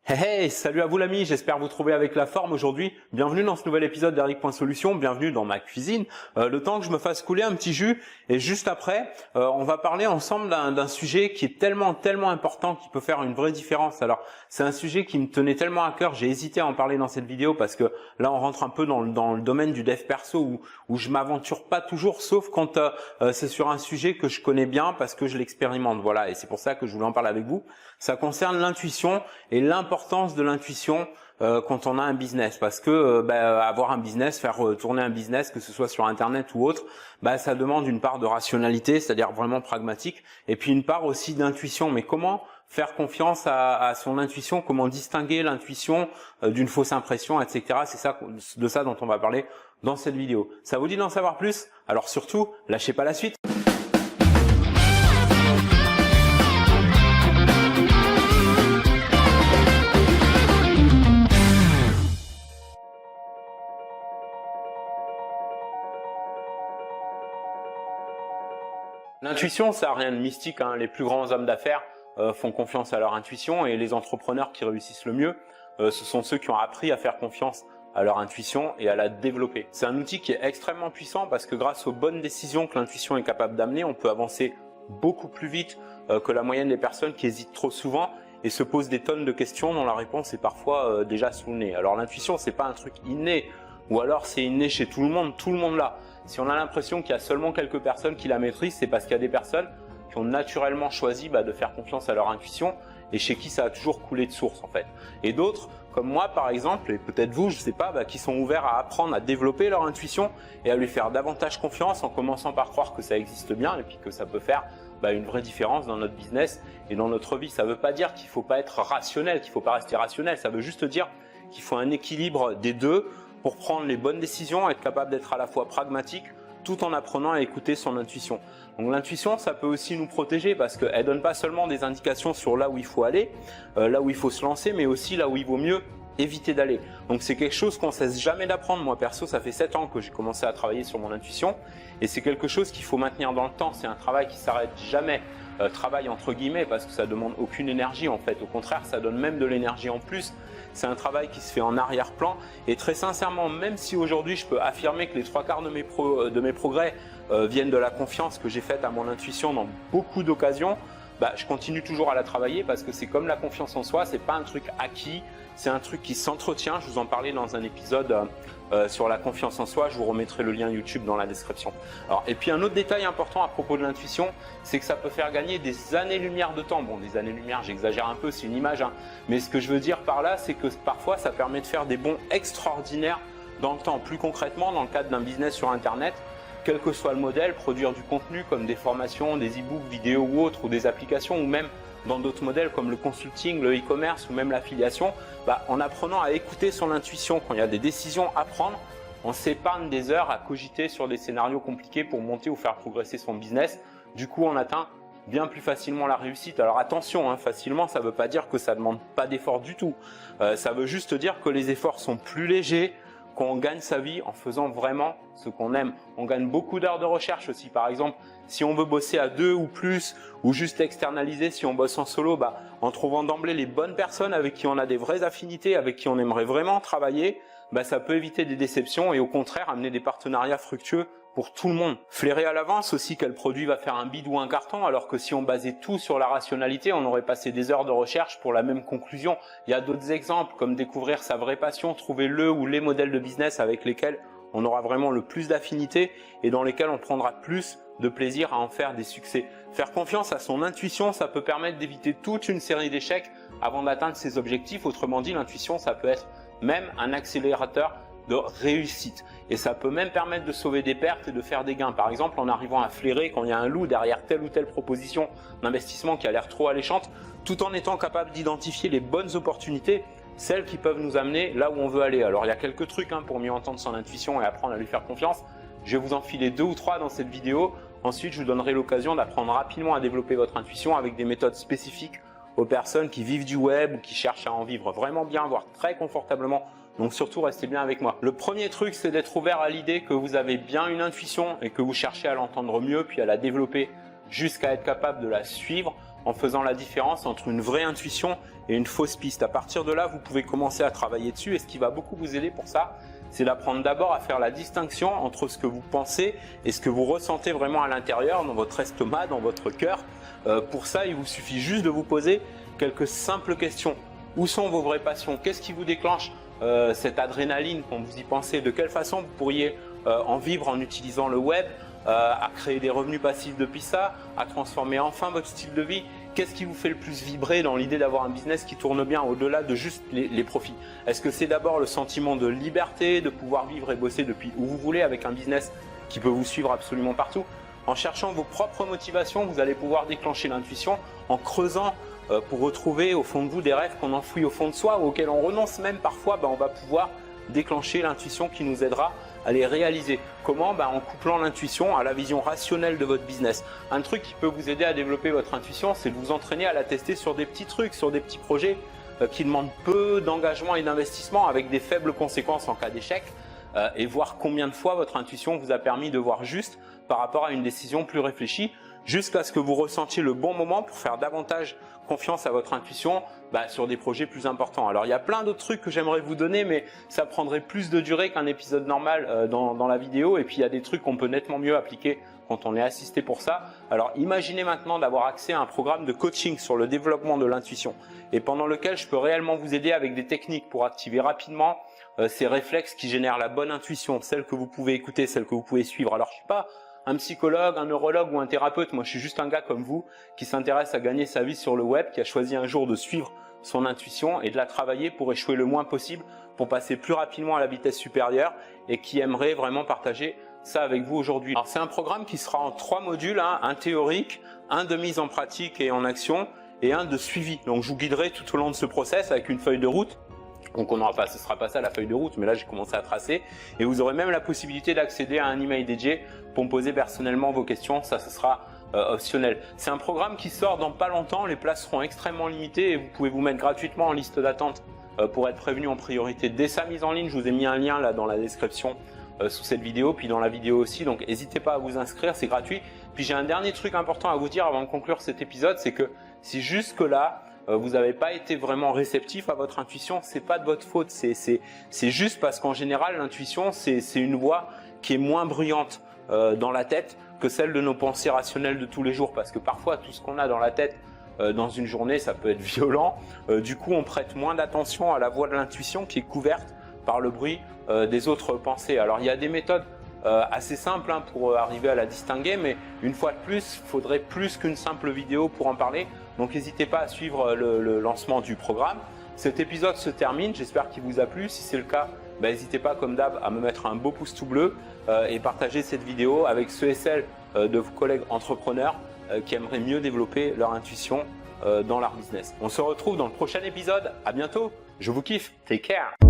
Hey, salut à vous l'ami, j'espère vous trouver avec la forme aujourd'hui. Bienvenue dans ce nouvel épisode d'Eric.Solutions, bienvenue dans ma cuisine. Le temps que je me fasse couler un petit jus et juste après, on va parler ensemble d'un sujet qui est tellement important, qui peut faire une vraie différence. Alors, c'est un sujet qui me tenait tellement à cœur, j'ai hésité à en parler dans cette vidéo parce que là, on rentre un peu dans le domaine du dev perso où je m'aventure pas toujours, sauf quand c'est sur un sujet que je connais bien parce que je l'expérimente. Voilà, et c'est pour ça que je voulais en parler avec vous. Ça concerne l'intuition et l'importance de l'intuition quand on a un business, parce que avoir un business, faire tourner un business, que ce soit sur internet ou autre, ça demande une part de rationalité, c'est-à-dire vraiment pragmatique, et puis une part aussi d'intuition. Mais comment faire confiance à son intuition, comment distinguer l'intuition d'une fausse impression, etc. C'est de ça dont on va parler dans cette vidéo. Ça vous dit d'en savoir plus? Alors surtout, lâchez pas la suite. L'intuition, ça n'a rien de mystique, hein. Les plus grands hommes d'affaires font confiance à leur intuition, et les entrepreneurs qui réussissent le mieux, ce sont ceux qui ont appris à faire confiance à leur intuition et à la développer. C'est un outil qui est extrêmement puissant parce que grâce aux bonnes décisions que l'intuition est capable d'amener, on peut avancer beaucoup plus vite que la moyenne des personnes qui hésitent trop souvent et se posent des tonnes de questions dont la réponse est parfois déjà sous le nez. Alors l'intuition, c'est pas un truc inné, ou alors c'est inné chez tout le monde l'a. Si on a l'impression qu'il y a seulement quelques personnes qui la maîtrisent, c'est parce qu'il y a des personnes qui ont naturellement choisi de faire confiance à leur intuition et chez qui ça a toujours coulé de source en fait. Et d'autres, comme moi par exemple, et peut-être vous, je sais pas, qui sont ouverts à apprendre à développer leur intuition et à lui faire davantage confiance en commençant par croire que ça existe bien et puis que ça peut faire une vraie différence dans notre business et dans notre vie. Ça veut pas dire qu'il faut pas être rationnel, qu'il faut pas rester rationnel, ça veut juste dire qu'il faut un équilibre des deux pour prendre les bonnes décisions, être capable d'être à la fois pragmatique tout en apprenant à écouter son intuition. Donc l'intuition, ça peut aussi nous protéger parce qu'elle donne pas seulement des indications sur là où il faut aller, là où il faut se lancer, mais aussi là où il vaut mieux éviter d'aller. Donc c'est quelque chose qu'on ne cesse jamais d'apprendre. Moi perso, ça fait 7 ans que j'ai commencé à travailler sur mon intuition et c'est quelque chose qu'il faut maintenir dans le temps. C'est un travail qui s'arrête jamais. Travail entre guillemets parce que ça demande aucune énergie en fait. Au contraire, ça donne même de l'énergie en plus. C'est un travail qui se fait en arrière-plan et très sincèrement, même si aujourd'hui je peux affirmer que les 3/4 de mes progrès viennent de la confiance que j'ai faite à mon intuition dans beaucoup d'occasions, je continue toujours à la travailler parce que c'est comme la confiance en soi, c'est pas un truc acquis, c'est un truc qui s'entretient. Je vous en parlais dans un épisode sur la confiance en soi, je vous remettrai le lien YouTube dans la description. Alors, et puis un autre détail important à propos de l'intuition, c'est que ça peut faire gagner des années-lumière de temps. Bon, des années-lumière, j'exagère un peu, c'est une image, hein. Mais ce que je veux dire par là, c'est que parfois ça permet de faire des bonds extraordinaires dans le temps. Plus concrètement, dans le cadre d'un business sur Internet, quel que soit le modèle, produire du contenu comme des formations, des e-books, vidéos ou autres, ou des applications, ou même dans d'autres modèles comme le consulting, le e-commerce ou même l'affiliation, en apprenant à écouter son intuition quand il y a des décisions à prendre, on s'épargne des heures à cogiter sur des scénarios compliqués pour monter ou faire progresser son business. Du coup, on atteint bien plus facilement la réussite. Alors attention, hein, facilement, ça ne veut pas dire que ça ne demande pas d'effort du tout. Ça veut juste dire que les efforts sont plus légers, qu'on gagne sa vie en faisant vraiment ce qu'on aime. On gagne beaucoup d'heures de recherche aussi. Par exemple, si on veut bosser à 2 ou plus, ou juste externaliser si on bosse en solo, en trouvant d'emblée les bonnes personnes avec qui on a des vraies affinités, avec qui on aimerait vraiment travailler, ça peut éviter des déceptions et au contraire amener des partenariats fructueux pour tout le monde. Flairer à l'avance aussi quel produit va faire un bid ou un carton, alors que si on basait tout sur la rationalité, on aurait passé des heures de recherche pour la même conclusion. Il y a d'autres exemples comme découvrir sa vraie passion, trouver le ou les modèles de business avec lesquels on aura vraiment le plus d'affinité et dans lesquels on prendra plus de plaisir à en faire des succès. Faire confiance à son intuition, ça peut permettre d'éviter toute une série d'échecs avant d'atteindre ses objectifs. Autrement dit, l'intuition, ça peut être même un accélérateur de réussite. Et ça peut même permettre de sauver des pertes et de faire des gains. Par exemple, en arrivant à flairer quand il y a un loup derrière telle ou telle proposition d'investissement qui a l'air trop alléchante, tout en étant capable d'identifier les bonnes opportunités, celles qui peuvent nous amener là où on veut aller. Alors, il y a quelques trucs pour mieux entendre son intuition et apprendre à lui faire confiance. Je vais vous en filer 2 ou 3 dans cette vidéo. Ensuite, je vous donnerai l'occasion d'apprendre rapidement à développer votre intuition avec des méthodes spécifiques aux personnes qui vivent du web ou qui cherchent à en vivre vraiment bien, voire très confortablement. Donc surtout, restez bien avec moi. Le premier truc, c'est d'être ouvert à l'idée que vous avez bien une intuition et que vous cherchez à l'entendre mieux, puis à la développer jusqu'à être capable de la suivre en faisant la différence entre une vraie intuition et une fausse piste. À partir de là, vous pouvez commencer à travailler dessus et ce qui va beaucoup vous aider pour ça, c'est d'apprendre d'abord à faire la distinction entre ce que vous pensez et ce que vous ressentez vraiment à l'intérieur, dans votre estomac, dans votre cœur. Pour ça, il vous suffit juste de vous poser quelques simples questions. Où sont vos vraies passions? Qu'est-ce qui vous déclenche cette adrénaline quand vous y pensez? De quelle façon vous pourriez en vivre en utilisant le web, à créer des revenus passifs depuis ça, à transformer enfin votre style de vie? Qu'est-ce qui vous fait le plus vibrer dans l'idée d'avoir un business qui tourne bien au-delà de juste les profits? Est-ce que c'est d'abord le sentiment de liberté, de pouvoir vivre et bosser depuis où vous voulez avec un business qui peut vous suivre absolument partout? En cherchant vos propres motivations, vous allez pouvoir déclencher l'intuition en creusant pour retrouver au fond de vous des rêves qu'on enfouit au fond de soi ou auxquels on renonce même parfois. On va pouvoir déclencher l'intuition qui nous aidera à les réaliser. Comment? En couplant l'intuition à la vision rationnelle de votre business. Un truc qui peut vous aider à développer votre intuition, c'est de vous entraîner à la tester sur des petits trucs, sur des petits projets qui demandent peu d'engagement et d'investissement avec des faibles conséquences en cas d'échec et voir combien de fois votre intuition vous a permis de voir juste par rapport à une décision plus réfléchie jusqu'à ce que vous ressentiez le bon moment pour faire davantage confiance à votre intuition sur des projets plus importants. Alors il y a plein d'autres trucs que j'aimerais vous donner, mais ça prendrait plus de durée qu'un épisode normal dans la vidéo, et puis il y a des trucs qu'on peut nettement mieux appliquer quand on est assisté pour ça. Alors imaginez maintenant d'avoir accès à un programme de coaching sur le développement de l'intuition et pendant lequel je peux réellement vous aider avec des techniques pour activer rapidement ces réflexes qui génèrent la bonne intuition, celle que vous pouvez écouter, celle que vous pouvez suivre. Alors je suis pas un psychologue, un neurologue ou un thérapeute, moi je suis juste un gars comme vous qui s'intéresse à gagner sa vie sur le web, qui a choisi un jour de suivre son intuition et de la travailler pour échouer le moins possible, pour passer plus rapidement à la vitesse supérieure et qui aimerait vraiment partager ça avec vous aujourd'hui. Alors c'est un programme qui sera en 3 modules, un théorique, un de mise en pratique et en action et un de suivi. Donc je vous guiderai tout au long de ce process avec une feuille de route. Donc ce sera pas ça la feuille de route, mais là j'ai commencé à tracer et vous aurez même la possibilité d'accéder à un email dédié pour me poser personnellement vos questions. Ça, ce sera optionnel. C'est un programme qui sort dans pas longtemps, les places seront extrêmement limitées et vous pouvez vous mettre gratuitement en liste d'attente pour être prévenu en priorité dès sa mise en ligne. Je vous ai mis un lien là dans la description sous cette vidéo, puis dans la vidéo aussi, donc n'hésitez pas à vous inscrire, c'est gratuit. Puis j'ai un dernier truc important à vous dire avant de conclure cet épisode, c'est que si jusque là vous n'avez pas été vraiment réceptif à votre intuition, c'est pas de votre faute, c'est juste parce qu'en général l'intuition c'est une voix qui est moins bruyante dans la tête que celle de nos pensées rationnelles de tous les jours, parce que parfois tout ce qu'on a dans la tête dans une journée ça peut être violent, du coup on prête moins d'attention à la voix de l'intuition qui est couverte par le bruit des autres pensées. Alors il y a des méthodes assez simples pour arriver à la distinguer, mais une fois de plus, il faudrait plus qu'une simple vidéo pour en parler. Donc n'hésitez pas à suivre le lancement du programme. Cet épisode se termine, j'espère qu'il vous a plu. Si c'est le cas, n'hésitez pas comme d'hab à me mettre un beau pouce tout bleu et partager cette vidéo avec ceux et celles de vos collègues entrepreneurs qui aimeraient mieux développer leur intuition dans leur business. On se retrouve dans le prochain épisode, à bientôt, je vous kiffe, take care.